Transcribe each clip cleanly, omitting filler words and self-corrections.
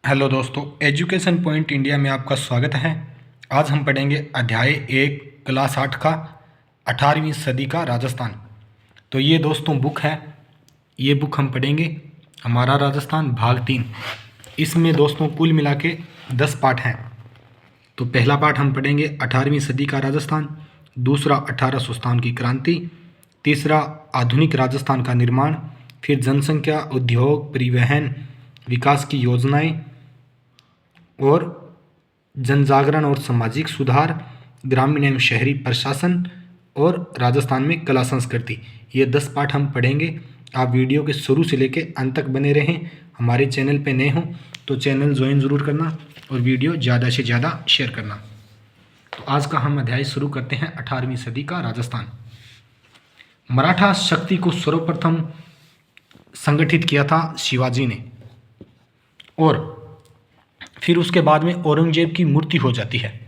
Hello दोस्तों, education point India में आपका स्वागत है। आज हम पढ़ेंगे अध्याय 1 क्लास 8 का 18वीं सदी का राजस्थान। तो ये दोस्तों बुक है, ये बुक हम पढ़ेंगे हमारा राजस्थान भाग 3। इसमें दोस्तों कुल मिला के 10 पाठ हैं। तो पहला पाठ हम पढ़ेंगे 18वीं सदी का राजस्थान, दूसरा 1857 की क्रांति, तीसरा आधुनिक राजस्थान का निर्माण, फिर जनसंख्या, उद्योग, परिवहन, विकास की योजनाएं और जनजागरण और सामाजिक सुधार, ग्रामीण एवं शहरी प्रशासन और राजस्थान में कला संस्कृति। ये 10 पाठ हम पढ़ेंगे। आप वीडियो के शुरू से लेकर अंत तक बने रहें। हमारे चैनल पे नए हों तो चैनल ज्वाइन ज़रूर करना और वीडियो ज़्यादा से ज़्यादा शेयर करना। तो आज का हम अध्याय शुरू करते हैं 18वीं सदी का राजस्थान। मराठा शक्ति को सर्वप्रथम संगठित किया था शिवाजी ने, और फिर उसके बाद में औरंगजेब की मृत्यु हो जाती है।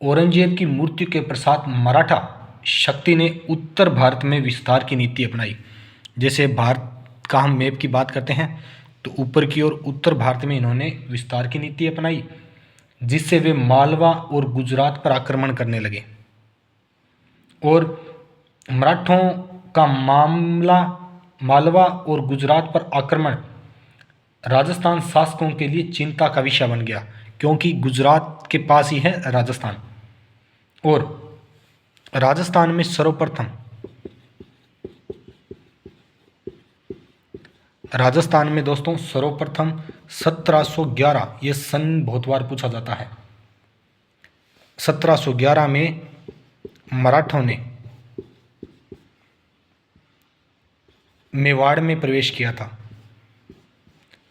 औरंगजेब की मृत्यु के पश्चात मराठा शक्ति ने उत्तर भारत में विस्तार की नीति अपनाई। जैसे भारत का हम मैप की बात करते हैं तो ऊपर की ओर उत्तर भारत में इन्होंने विस्तार की नीति अपनाई, जिससे वे मालवा और गुजरात पर आक्रमण करने लगे। और मराठों का मालवा और गुजरात पर आक्रमण राजस्थान शासकों के लिए चिंता का विषय बन गया, क्योंकि गुजरात के पास ही है राजस्थान। और राजस्थान में दोस्तों सर्वप्रथम 1711, ये सन बहुत बार पूछा जाता है। 1711 में मराठों ने मेवाड़ में प्रवेश किया था।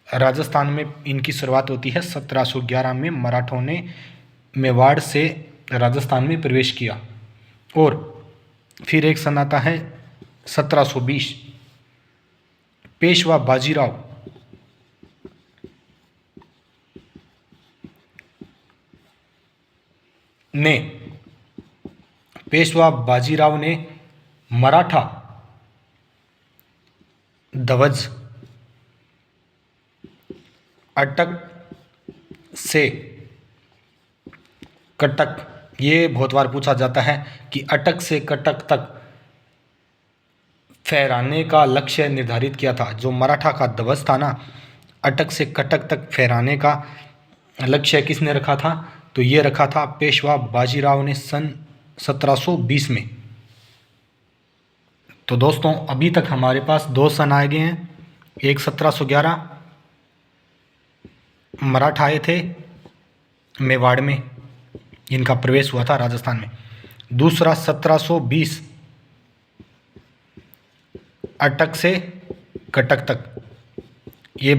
राजस्थान में इनकी शुरुआत होती है 1711 में। मराठों ने मेवाड़ से राजस्थान में प्रवेश किया। और फिर एक सन आता है 1720। पेशवा बाजीराव ने मराठा ध्वज अटक से कटक, ये बहुत बार पूछा जाता है कि अटक से कटक तक फहराने का लक्ष्य निर्धारित किया था। जो मराठा का ध्वज था ना, अटक से कटक तक फहराने का लक्ष्य किसने रखा था? तो ये रखा था पेशवा बाजीराव ने सन 1720 में। तो दोस्तों अभी तक हमारे पास 2 सन आ गए हैं। एक 1711 मराठा आए थे मेवाड़ में, इनका प्रवेश हुआ था राजस्थान में। दूसरा 1720 अटक से कटक तक, ये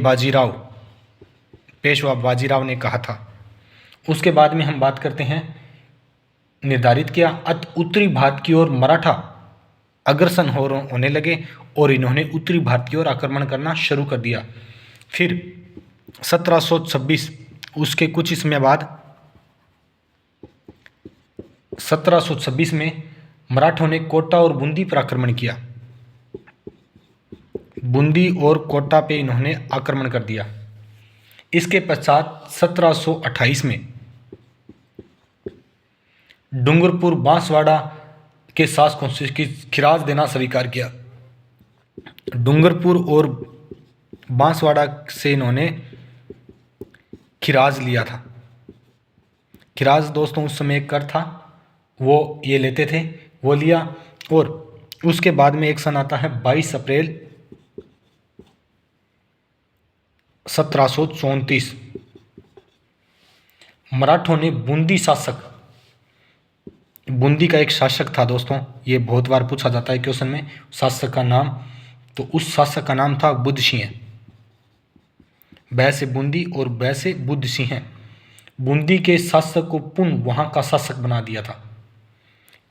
पेशवा बाजीराव ने कहा था। उसके बाद में हम बात करते हैं, निर्धारित किया उत्तरी भारत की ओर मराठा अग्रसर होने लगे और इन्होंने उत्तरी भारत की ओर आक्रमण करना शुरू कर दिया। फिर 1726, उसके कुछ समय बाद 1726 में मराठों ने कोटा और बूंदी पर आक्रमण किया। बूंदी और कोटा पे इन्होंने आक्रमण कर दिया। इसके पश्चात 1728 में डूंगरपुर बांसवाड़ा के शासकों से खिराज देना स्वीकार किया। डूंगरपुर और बांसवाड़ा से इन्होंने खिराज लिया था। खिराज दोस्तों उस समय एक कर था, वो ये लेते थे, वो लिया। और उसके बाद में एक सन आता है 22 अप्रैल 1734। मराठों ने बूंदी का एक शासक था दोस्तों, ये बहुत बार पूछा जाता है क्वेश्चन में शासक का नाम। तो उस शासक का नाम था बुद्ध सिंह। वैसे बूंदी और वैसे बुद्ध सिंह। बूंदी के शासक को पुनः वहाँ का शासक बना दिया था।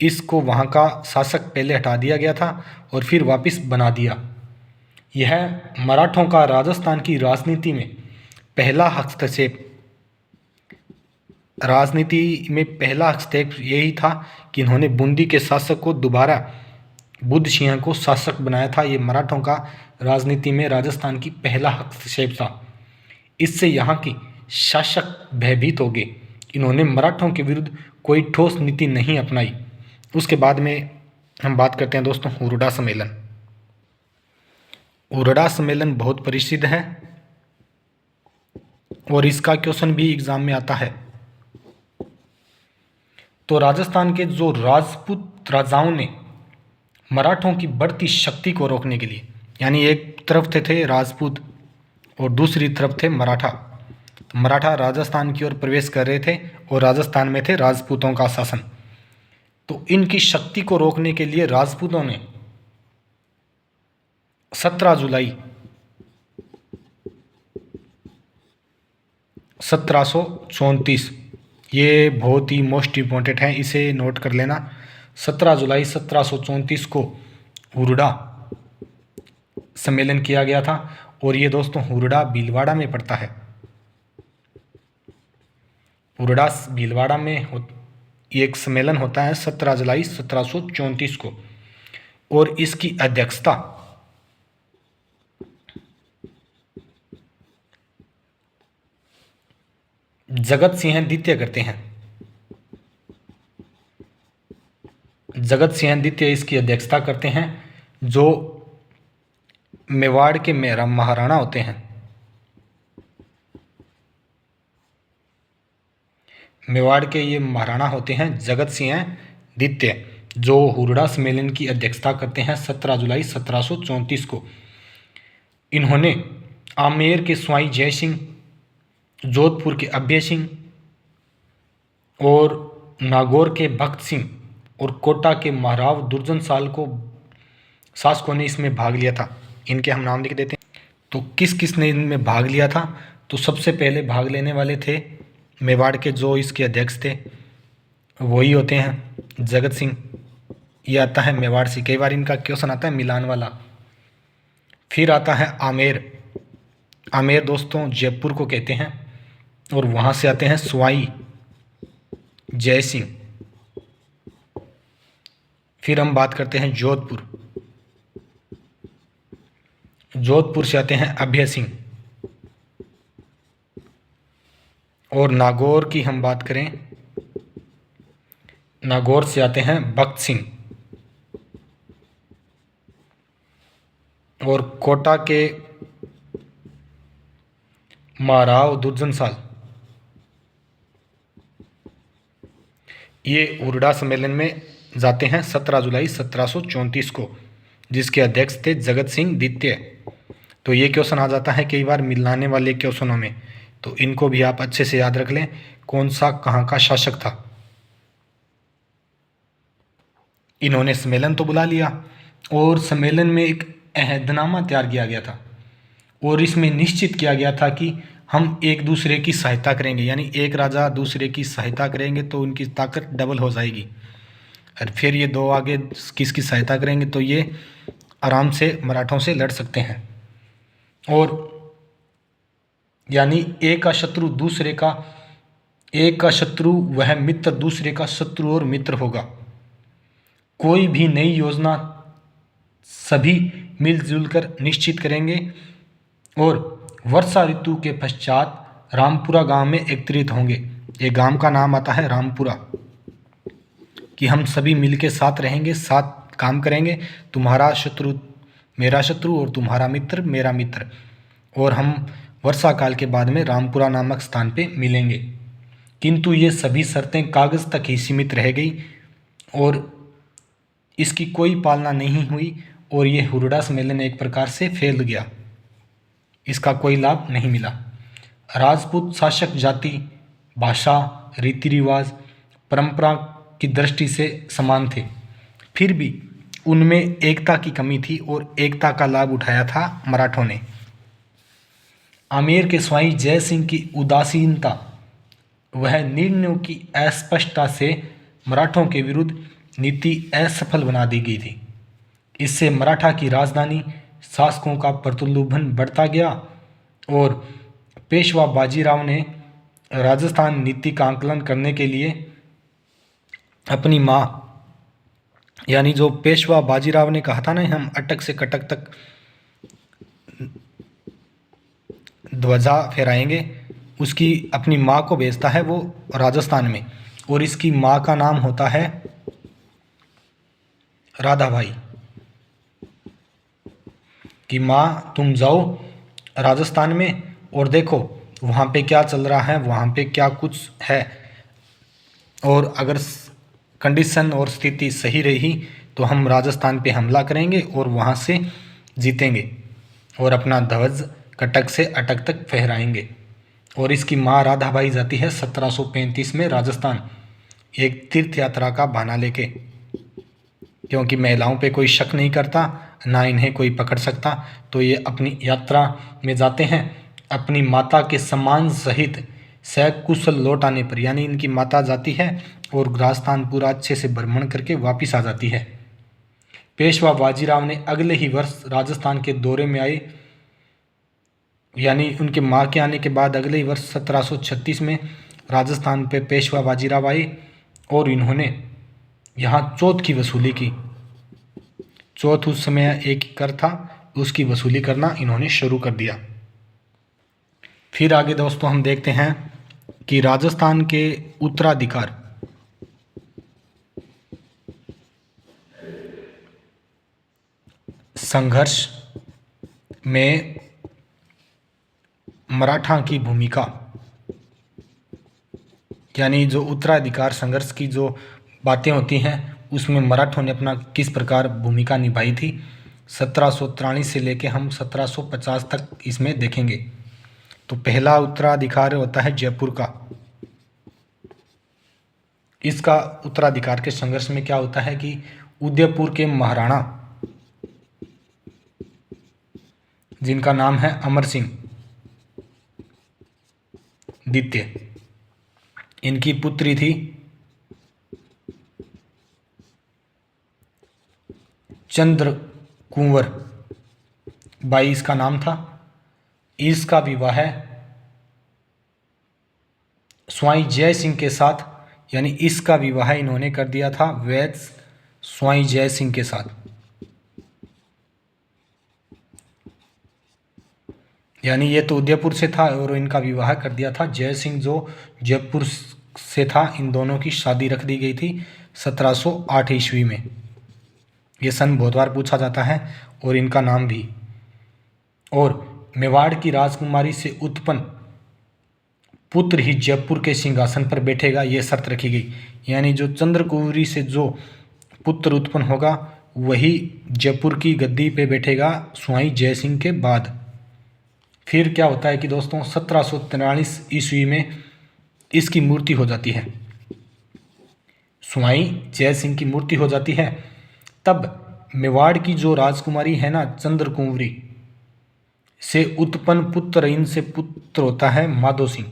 इसको वहाँ का शासक पहले हटा दिया गया था और फिर वापस बना दिया। यह मराठों का राजस्थान की राजनीति में पहला हस्तक्षेप यही था कि इन्होंने बूंदी के शासक को दोबारा बुद्ध सिंह को शासक बनाया था। ये मराठों का राजनीति में राजस्थान की पहला हस्तक्षेप था। इससे यहाँ की शासक भयभीत हो गए। इन्होंने मराठों के विरुद्ध कोई ठोस नीति नहीं अपनाई। उसके बाद में हम बात करते हैं दोस्तों हुरडा सम्मेलन। हुरडा सम्मेलन बहुत प्रसिद्ध है और इसका क्वेश्चन भी एग्जाम में आता है। तो राजस्थान के जो राजपूत राजाओं ने मराठों की बढ़ती शक्ति को रोकने के लिए, यानी एक तरफ थे राजपूत और दूसरी तरफ थे मराठा। तो मराठा राजस्थान की ओर प्रवेश कर रहे थे और राजस्थान में थे राजपूतों का शासन। तो इनकी शक्ति को रोकने के लिए राजपूतों ने 17 जुलाई 1734, ये बहुत ही मोस्ट इम्पोर्टेंट है, इसे नोट कर लेना। 17 जुलाई 1734 को हुरडा सम्मेलन किया गया था और ये दोस्तों हुरडा भीलवाड़ा में पड़ता है। हुरडा भीलवाड़ा में एक सम्मेलन होता है 17 जुलाई 1734 को और इसकी अध्यक्षता जगत सिंह द्वितीय करते हैं। जगत सिंह द्वितीय इसकी अध्यक्षता करते हैं, जो मेवाड़ के महाराणा होते हैं। मेवाड़ के ये महाराणा होते हैं जगत सिंह द्वितीय, जो हुरडा सम्मेलन की अध्यक्षता करते हैं 17 जुलाई 1734 को। इन्होंने आमेर के स्वाई जय सिंह, जोधपुर के अभय सिंह और नागौर के भक्त सिंह और कोटा के महाराव दुर्जन साल को शासकों ने इसमें भाग लिया था। इनके हम नाम लिख देते हैं। तो किस किस ने इनमें भाग लिया था? तो सबसे पहले भाग लेने वाले थे मेवाड़ के जो इसके अध्यक्ष थे, वही होते हैं जगत सिंह। ये आता है मेवाड़ से, कई बार इनका क्वेश्चन आता है मिलान वाला। फिर आता है आमेर। आमेर दोस्तों जयपुर को कहते हैं और वहाँ से आते हैं स्वाई जय सिंह। फिर हम बात करते हैं जोधपुर। जोधपुर से आते हैं अभय सिंह। और नागौर की हम बात करें, नागौर से आते हैं भक्त सिंह। और कोटा के महाराव दुर्जन साल। ये हुरडा सम्मेलन में जाते हैं 17 जुलाई 1734 को, जिसके अध्यक्ष थे जगत सिंह द्वितीय। तो ये क्वेश्चन आ जाता है कई बार मिलाने वाले क्वेश्चनों में, तो इनको भी आप अच्छे से याद रख लें, कौन सा कहाँ का शासक था। इन्होंने सम्मेलन तो बुला लिया और सम्मेलन में एक अहदनामा तैयार किया गया था और इसमें निश्चित किया गया था कि हम एक दूसरे की सहायता करेंगे, यानी एक राजा दूसरे की सहायता करेंगे तो उनकी ताकत डबल हो जाएगी। और फिर ये दो आगे किसकी सहायता करेंगे तो ये आराम से मराठों से लड़ सकते हैं। और यानी एक का शत्रु दूसरे का, एक का शत्रु वह मित्र दूसरे का शत्रु और मित्र होगा। कोई भी नई योजना सभी मिलजुल कर निश्चित करेंगे और वर्षा ऋतु के पश्चात रामपुरा गांव में एकत्रित होंगे। ये गांव का नाम आता है रामपुरा, कि हम सभी मिलके साथ रहेंगे, साथ काम करेंगे, तुम्हारा शत्रु मेरा शत्रु और तुम्हारा मित्र मेरा मित्र, और हम वर्षा काल के बाद में रामपुरा नामक स्थान पे मिलेंगे। किंतु ये सभी शर्तें कागज़ तक ही सीमित रह गई और इसकी कोई पालना नहीं हुई और ये हुरडा सम्मेलन एक प्रकार से फेल गया, इसका कोई लाभ नहीं मिला। राजपूत शासक जाति, भाषा, रीति रिवाज, परंपरा की दृष्टि से समान थे, फिर भी उनमें एकता की कमी थी और एकता का लाभ उठाया था मराठों ने। आमेर के स्वाई जय सिंह की उदासीनता, वह निर्णयों की अस्पष्टता से मराठों के विरुद्ध नीति असफल बना दी गई थी। इससे मराठा की राजधानी शासकों का प्रलोभन बढ़ता गया और पेशवा बाजीराव ने राजस्थान नीति का आकलन करने के लिए अपनी माँ, यानी जो पेशवा बाजीराव ने कहा था ना हम अटक से कटक तक ध्वजा फहराएंगे। उसकी अपनी माँ को भेजता है वो राजस्थान में, और इसकी माँ का नाम होता है राधाबाई। कि माँ तुम जाओ राजस्थान में और देखो वहाँ पे क्या चल रहा है, वहाँ पे क्या कुछ है, और अगर कंडीशन और स्थिति सही रही तो हम राजस्थान पे हमला करेंगे और वहाँ से जीतेंगे और अपना ध्वज कटक से अटक तक फहराएंगे। और इसकी माँ राधाबाई जाती है 1735 में राजस्थान, एक तीर्थ यात्रा का बहाना लेके, क्योंकि महिलाओं पे कोई शक नहीं करता, ना इन्हें कोई पकड़ सकता, तो ये अपनी यात्रा में जाते हैं अपनी माता के सम्मान सहित सकुशल लौट आने पर। यानी इनकी माता जाती है और राजस्थान पूरा अच्छे से भ्रमण करके वापिस आ जाती है। पेशवा बाजीराव ने अगले ही वर्ष राजस्थान के दौरे में आए, यानी उनके माँ के आने के बाद अगले ही वर्ष 1736 में राजस्थान पे पेशवा बाजीराव आए और इन्होंने यहाँ चौथ की वसूली की। चौथ उस समय एक कर था, उसकी वसूली करना इन्होंने शुरू कर दिया। फिर आगे दोस्तों हम देखते हैं कि राजस्थान के उत्तराधिकार संघर्ष में मराठा की भूमिका, यानी जो उत्तराधिकार संघर्ष की जो बातें होती हैं उसमें मराठों ने अपना किस प्रकार भूमिका निभाई थी, 1743 से लेके हम 1750 तक इसमें देखेंगे। तो पहला उत्तराधिकार होता है जयपुर का। इसका उत्तराधिकार के संघर्ष में क्या होता है कि उदयपुर के महाराणा, जिनका नाम है अमर सिंह द्वितीय, इनकी पुत्री थी चंद्र कुंवर बाई, इसका नाम था। इसका विवाह स्वाई जय सिंह के साथ, यानी इसका विवाह इन्होंने कर दिया था वैद्य स्वाई जय सिंह के साथ। यानी ये तो उदयपुर से था और इनका विवाह कर दिया था जय सिंह जो जयपुर से था। इन दोनों की शादी रख दी गई थी 1708 ईस्वी में। ये सन बहुत बार पूछा जाता है और इनका नाम भी। और मेवाड़ की राजकुमारी से उत्पन्न पुत्र ही जयपुर के सिंहासन पर बैठेगा, ये शर्त रखी गई। यानी जो चंद्रकुंवरी से जो पुत्र उत्पन्न होगा वही जयपुर की गद्दी पे बैठेगा स्वाई जय सिंह के बाद। फिर क्या होता है कि दोस्तों 1743 ईस्वी में इसकी मूर्ति हो जाती है, स्वाई जय सिंह की मूर्ति हो जाती है। तब मेवाड़ की जो राजकुमारी है ना चंद्रकुंवरी से उत्पन्न पुत्र, इनसे पुत्र होता है माधो सिंह।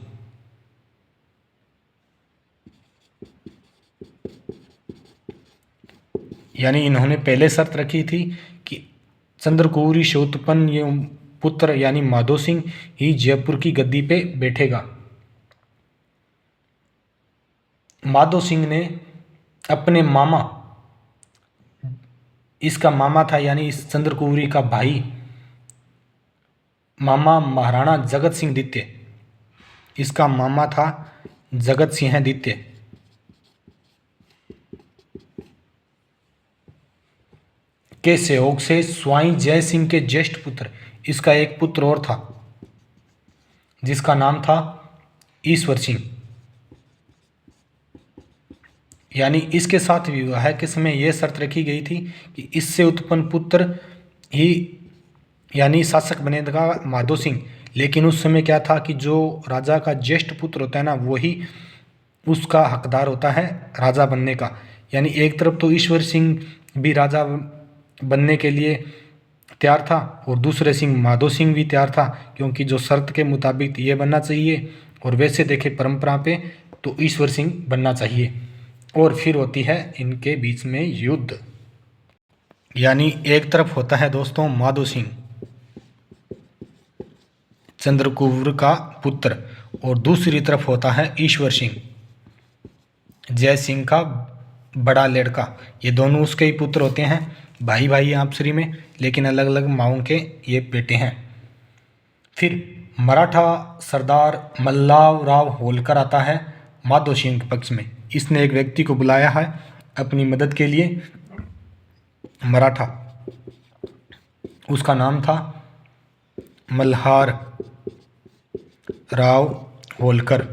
यानी इन्होंने पहले शर्त रखी थी कि चंद्रकुंवरी से उत्पन्न ये पुत्र यानी माधो सिंह ही जयपुर की गद्दी पे बैठेगा। माधो सिंह ने अपने मामा, इसका मामा था यानी इस चंद्रकुंवरी का भाई मामा महाराणा जगत सिंह द्वितीय, इसका मामा था जगत सिंह द्वितीय, के सहयोग से स्वाई जय सिंह के ज्येष्ठ पुत्र, इसका एक पुत्र और था जिसका नाम था ईश्वर सिंह। यानी इसके साथ विवाह के समय यह शर्त रखी गई थी कि इससे उत्पन्न पुत्र ही यानी शासक बनेगा माधो सिंह। लेकिन उस समय क्या था कि जो राजा का ज्येष्ठ पुत्र होता है ना वही उसका हकदार होता है राजा बनने का। यानी एक तरफ तो ईश्वर सिंह भी राजा बनने के लिए तैयार था और दूसरे सिंह माधो सिंह भी तैयार था, क्योंकि जो शर्त के मुताबिक ये बनना चाहिए और वैसे देखे परंपरा पे तो ईश्वर सिंह बनना चाहिए। और फिर होती है इनके बीच में युद्ध। यानी एक तरफ होता है दोस्तों माधो सिंह चंद्रकुंवर का पुत्र और दूसरी तरफ होता है ईश्वर सिंह जय सिंह का बड़ा लड़का। ये दोनों उसके ही पुत्र होते हैं, भाई भाई हैं आपसरी में, लेकिन अलग अलग माओं के ये बेटे हैं। फिर मराठा सरदार मल्हारराव होलकर आता है माधो सिंह के पक्ष में। इसने एक व्यक्ति को बुलाया है अपनी मदद के लिए, मराठा, उसका नाम था मल्हार राव होलकर।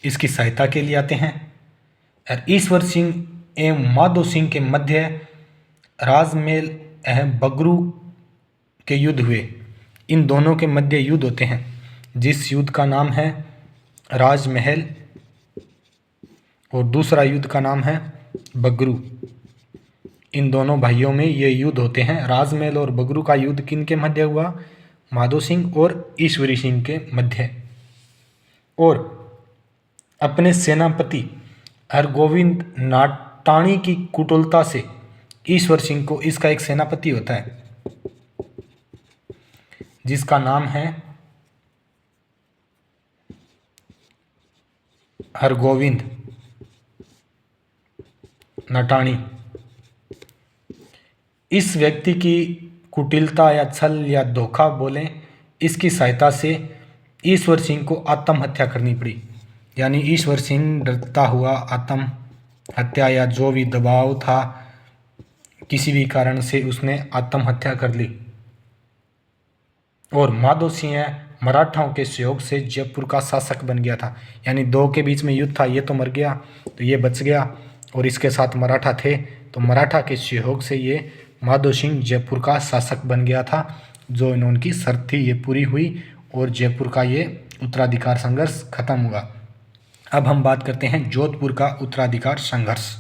इसकी सहायता के लिए आते हैं और ईश्वर सिंह एवं माधो सिंह के मध्य राजमेल एवं बगरू के युद्ध हुए। इन दोनों के मध्य युद्ध होते हैं जिस युद्ध का नाम है राजमहल और दूसरा युद्ध का नाम है बगरू। इन दोनों भाइयों में ये युद्ध होते हैं। राजमहल और बगरू का युद्ध किन के मध्य हुआ? माधो सिंह और ईश्वरी सिंह के मध्य। और अपने सेनापति हरगोविंद नाटाणी की कुटिलता से ईश्वर सिंह को, इसका एक सेनापति होता है जिसका नाम है हरगोविंद नाटाणी। इस व्यक्ति की कुटिलता या छल या धोखा बोलें, इसकी सहायता से ईश्वर सिंह को आत्महत्या करनी पड़ी। यानी ईश्वर सिंह डरता हुआ आत्महत्या या जो भी दबाव था किसी भी कारण से उसने आत्महत्या कर ली। और माधो सिंह मराठाओं के सहयोग से जयपुर का शासक बन गया था। यानी दो के बीच में युद्ध था, ये तो मर गया तो ये बच गया और इसके साथ मराठा थे, तो मराठा के सहयोग से ये माधो सिंह जयपुर का शासक बन गया था। जो इनकी शर्त थी ये पूरी हुई और जयपुर का ये उत्तराधिकार संघर्ष खत्म हुआ। अब हम बात करते हैं जोधपुर का उत्तराधिकार संघर्ष।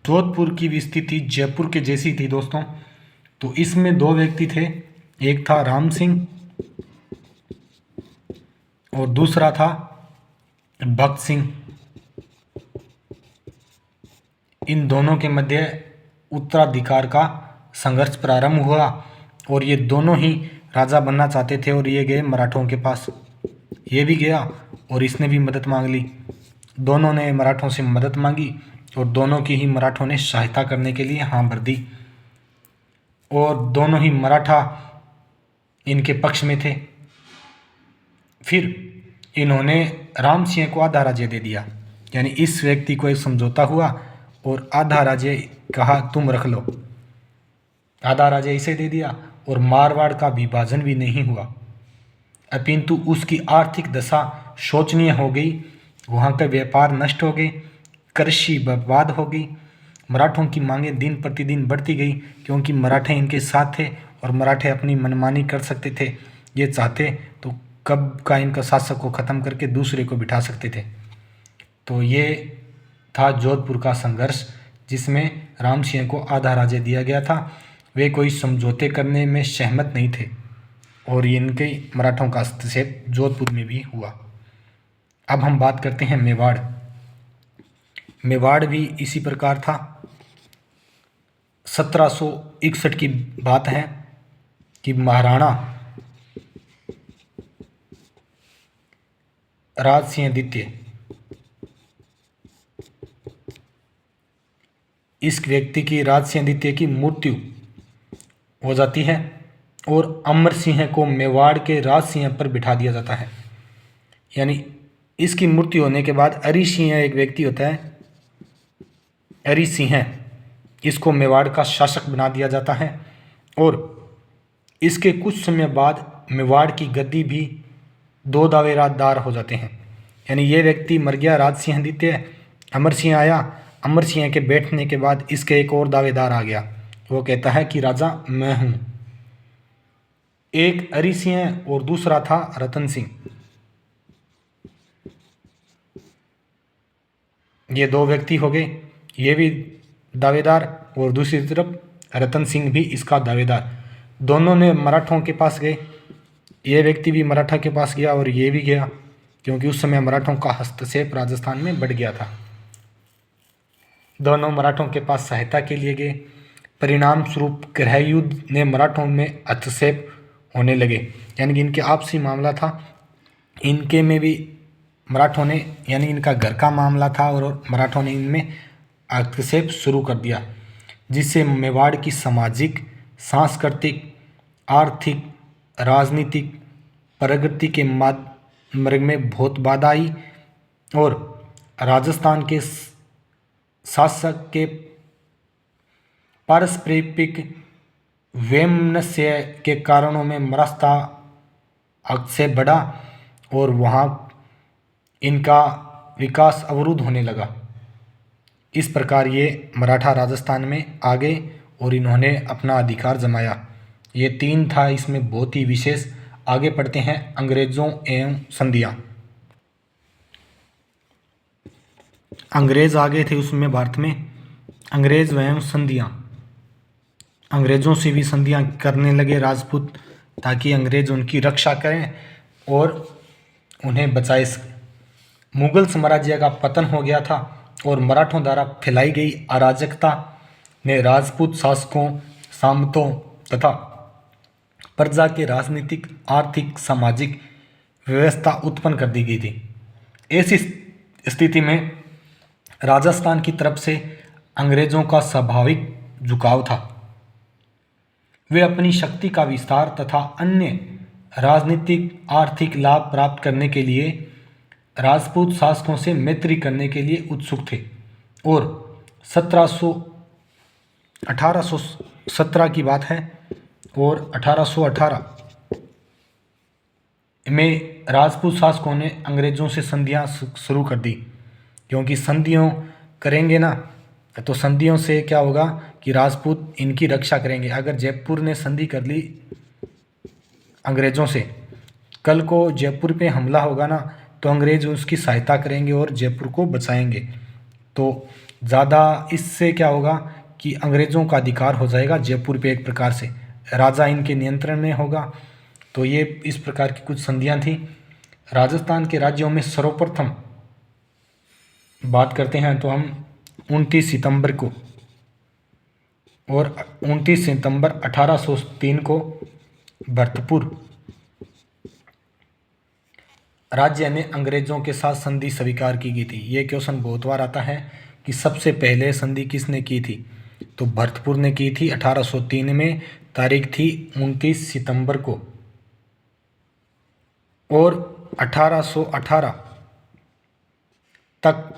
जोधपुर की भी स्थिति जयपुर के जैसी थी दोस्तों। तो इसमें दो व्यक्ति थे, एक था राम सिंह और दूसरा था भक्त सिंह। इन दोनों के मध्य उत्तराधिकार का संघर्ष प्रारंभ हुआ और ये दोनों ही राजा बनना चाहते थे और ये गए मराठों के पास। ये भी गया और इसने भी मदद मांग ली। दोनों ने मराठों से मदद मांगी और दोनों की ही मराठों ने सहायता करने के लिए हाँ भर दी और दोनों ही मराठा इनके पक्ष में थे। फिर इन्होंने राम सिंह को आधा राज्य दे दिया। यानी इस व्यक्ति को एक समझौता हुआ और आधा राज्य कहा तुम रख लो, आधा राज्य इसे दे दिया और मारवाड़ का विभाजन भी नहीं हुआ। अपिंतु उसकी आर्थिक दशा शोचनीय हो गई, वहाँ का व्यापार नष्ट हो गए, कृषि बर्बाद हो गई। मराठों की मांगें दिन प्रतिदिन बढ़ती गई क्योंकि मराठे इनके साथ थे और मराठे अपनी मनमानी कर सकते थे। ये चाहते तो कब का इनका शासक को ख़त्म करके दूसरे को बिठा सकते थे। तो ये था जोधपुर का संघर्ष जिसमें राम सिंह को आधा राज्य दिया गया था। वे कोई समझौते करने में सहमत नहीं थे और इनके मराठों का हस्तक्षेप जोधपुर में भी हुआ। अब हम बात करते हैं मेवाड़। मेवाड़ भी इसी प्रकार था। 1761 की बात है कि महाराणा राज सिंह द्वितीय, इस व्यक्ति की राज सिंह द्वितीय की मृत्यु हो जाती है और अमर सिंह को मेवाड़ के राज सिंह पर बिठा दिया जाता है। यानी इसकी मृत्यु होने के बाद अरि सिंह एक व्यक्ति होता है, अरि सिंह, इसको मेवाड़ का शासक बना दिया जाता है और इसके कुछ समय बाद मेवाड़ की गद्दी भी दो दावेदार हो जाते हैं। यानी ये व्यक्ति मर गया राज सिंह द्वितीय, अमर सिंह आया, अमर सिंह के बैठने के बाद इसके एक और दावेदार आ गया, वो कहता है कि राजा मैं हूँ। एक अरि सिंह और दूसरा था रतन सिंह। ये दो व्यक्ति हो गए, ये भी दावेदार और दूसरी तरफ रतन सिंह भी इसका दावेदार। दोनों ने मराठों के पास गए, ये व्यक्ति भी मराठा के पास गया और ये भी गया क्योंकि उस समय मराठों का हस्तक्षेप राजस्थान में बढ़ गया था। दोनों मराठों के पास सहायता के लिए गए। परिणाम स्वरूप गृह युद्ध ने मराठों में हस्तक्षेप होने लगे। यानी कि इनके आपसी मामला था, इनके में भी मराठों ने, यानी इनका घर का मामला था और मराठों ने इनमें हस्तक्षेप शुरू कर दिया, जिससे मेवाड़ की सामाजिक, सांस्कृतिक, आर्थिक, राजनीतिक प्रगति के मार्ग में बहुत बाधा आई और राजस्थान के शासक के पारस्परिक वैमनस्य के कारणों में मराठा हद से बढ़ा और वहाँ इनका विकास अवरुद्ध होने लगा। इस प्रकार ये मराठा राजस्थान में आ गए और इन्होंने अपना अधिकार जमाया। ये 3 था इसमें बहुत ही विशेष। आगे पढ़ते हैं अंग्रेजों एवं संधियाँ। अंग्रेज आ गए थे उसमें भारत में, अंग्रेज एवं संधियाँ। अंग्रेज़ों से भी संधियाँ करने लगे राजपूत, ताकि अंग्रेज उनकी रक्षा करें और उन्हें बचाए सकें। मुगल साम्राज्य का पतन हो गया था और मराठों द्वारा फैलाई गई अराजकता ने राजपूत शासकों, सामंतों तथा प्रजा के राजनीतिक, आर्थिक, सामाजिक व्यवस्था उत्पन्न कर दी गई थी। ऐसी स्थिति में राजस्थान की तरफ से अंग्रेजों का स्वाभाविक झुकाव था। वे अपनी शक्ति का विस्तार तथा अन्य राजनीतिक, आर्थिक लाभ प्राप्त करने के लिए राजपूत शासकों से मैत्री करने के लिए उत्सुक थे और 1817 की बात है और 1818 में राजपूत शासकों ने अंग्रेज़ों से संधियां शुरू कर दी, क्योंकि संधियों करेंगे ना तो संधियों से क्या होगा कि राजपूत इनकी रक्षा करेंगे। अगर जयपुर ने संधि कर ली अंग्रेज़ों से, कल को जयपुर पे हमला होगा ना तो अंग्रेज उसकी सहायता करेंगे और जयपुर को बचाएंगे। तो ज़्यादा इससे क्या होगा कि अंग्रेज़ों का अधिकार हो जाएगा जयपुर पे, एक प्रकार से राजा इनके नियंत्रण में होगा। तो ये इस प्रकार की कुछ संधियां थी। राजस्थान के राज्यों में सर्वप्रथम बात करते हैं तो हम 29 सितंबर को और 29 सितंबर 1803 को भरतपुर राज्य ने अंग्रेजों के साथ संधि स्वीकार की गई थी। ये क्वेश्चन बहुत बार आता है कि सबसे पहले संधि किसने की थी, तो भरतपुर ने की थी 1803 में, तारीख थी 29 सितंबर को। और 1818 तक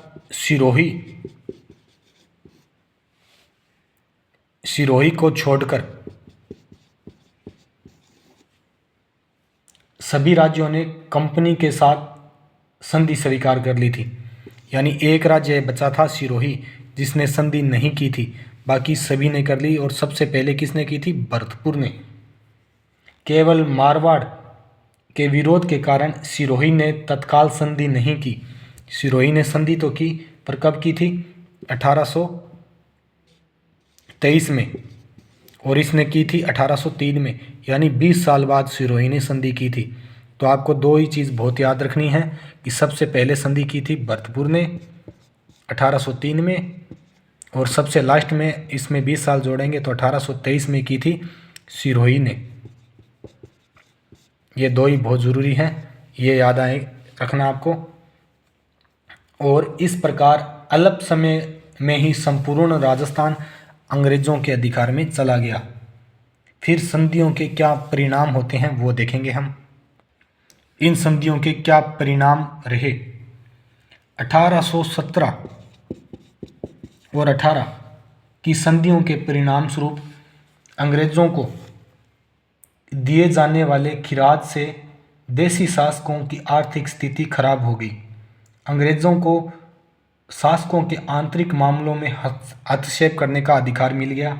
सिरोही को छोड़कर सभी राज्यों ने कंपनी के साथ संधि स्वीकार कर ली थी। यानी एक राज्य बचा था सिरोही जिसने संधि नहीं की थी, बाकी सभी ने कर ली। और सबसे पहले किसने की थी, भरतपुर ने। केवल मारवाड़ के विरोध के कारण सिरोही ने तत्काल संधि नहीं की। सिरोही ने संधि तो की, पर कब की थी, 1823 में, और इसने की थी 1803 में, यानी 20 साल बाद सिरोही ने संधि की थी। तो आपको दो ही चीज़ बहुत याद रखनी है कि सबसे पहले संधि की थी भरतपुर ने 1803 में, और सबसे लास्ट में इसमें 20 साल जोड़ेंगे तो 1823 में की थी सिरोही ने। ये दो ही बहुत ज़रूरी हैं, ये याद आए रखना आपको। और इस प्रकार अल्प समय में ही संपूर्ण राजस्थान अंग्रेज़ों के अधिकार में चला गया। फिर संधियों के क्या परिणाम होते हैं वो देखेंगे हम। इन संधियों के क्या परिणाम रहे। 1817 और 18 की संधियों के परिणाम स्वरूप अंग्रेज़ों को दिए जाने वाले खिराज से देसी शासकों की आर्थिक स्थिति खराब हो गई। अंग्रेज़ों को शासकों के आंतरिक मामलों में हस्तक्षेप करने का अधिकार मिल गया।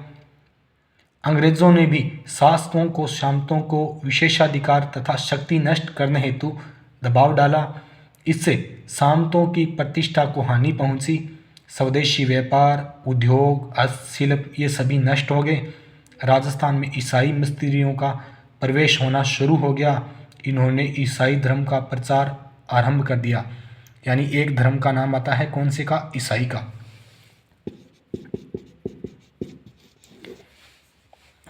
अंग्रेज़ों ने भी शासकों को सामंतों को विशेषाधिकार तथा शक्ति नष्ट करने हेतु दबाव डाला। इससे सामंतों की प्रतिष्ठा को हानि पहुंची। स्वदेशी व्यापार, उद्योग, हस्तशिल्प ये सभी नष्ट हो गए। राजस्थान में ईसाई मिस्त्रियों का प्रवेश होना शुरू हो गया। इन्होंने ईसाई धर्म का प्रचार आरंभ कर दिया। यानी एक धर्म का नाम आता है कौन से का, ईसाई का।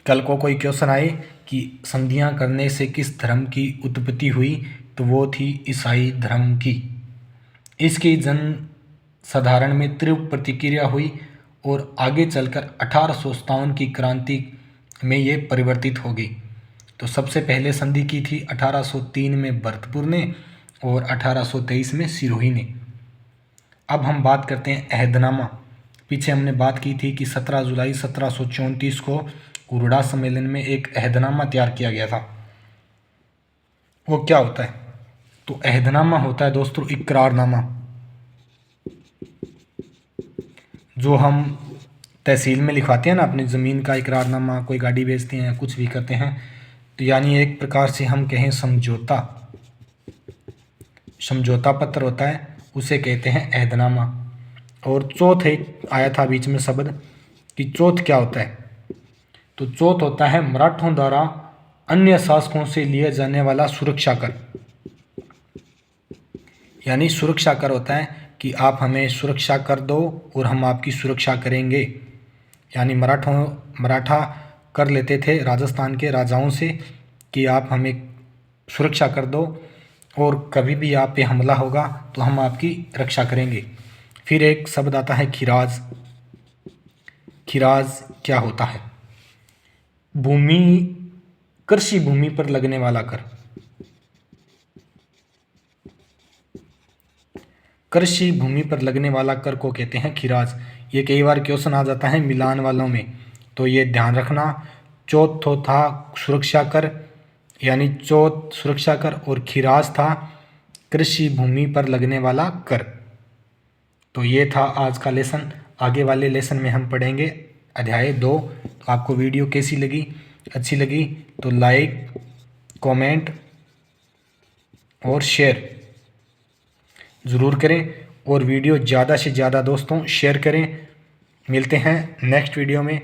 कल को कोई क्वेश्चन आए कि संधियां करने से किस धर्म की उत्पत्ति हुई, तो वो थी ईसाई धर्म की। इसकी जन साधारण में तीव्र प्रतिक्रिया हुई और आगे चलकर 1857 की क्रांति में ये परिवर्तित हो गई। तो सबसे पहले संधि की थी 1803 में भरतपुर ने और 1823 में सिरोही ने। अब हम बात करते हैं अहदनामा। पीछे हमने बात की थी कि 17 जुलाई 1734 को उरडा सम्मेलन में एक अहदनामा तैयार किया गया था। वो क्या होता है? तो अहदनामा होता है दोस्तों इकरारनामा, जो हम तहसील में लिखवाते हैं ना अपनी ज़मीन का इकरारनामा, कोई गाड़ी बेचते हैं, कुछ भी करते हैं, तो यानी एक प्रकार से हम कहें समझौता पत्र होता है, उसे कहते हैं अहदनामा। और चौथ एक आया था बीच में शब्द कि चौथ क्या होता है? तो चौथ होता है मराठों द्वारा अन्य शासकों से लिए जाने वाला सुरक्षा कर। यानी सुरक्षा कर होता है कि आप हमें सुरक्षा कर दो और हम आपकी सुरक्षा करेंगे। यानी मराठा कर लेते थे राजस्थान के राजाओं से कि आप हमें सुरक्षा कर दो और कभी भी आप पे हमला होगा तो हम आपकी रक्षा करेंगे। फिर एक शब्द आता है खिराज। खिराज क्या होता है? कृषि भूमि पर लगने वाला कर। कृषि भूमि पर लगने वाला कर को कहते हैं खिराज। ये कई बार क्वेश्चन आ जाता है मिलान वालों में, तो ये ध्यान रखना। चौथ था सुरक्षा कर, यानी चौथ सुरक्षा कर, और खिराज था कृषि भूमि पर लगने वाला कर। तो ये था आज का लेसन। आगे वाले लेसन में हम पढ़ेंगे अध्याय 2। तो आपको वीडियो कैसी लगी? अच्छी लगी तो लाइक, कमेंट और शेयर ज़रूर करें, और वीडियो ज़्यादा से ज़्यादा दोस्तों शेयर करें। मिलते हैं नेक्स्ट वीडियो में।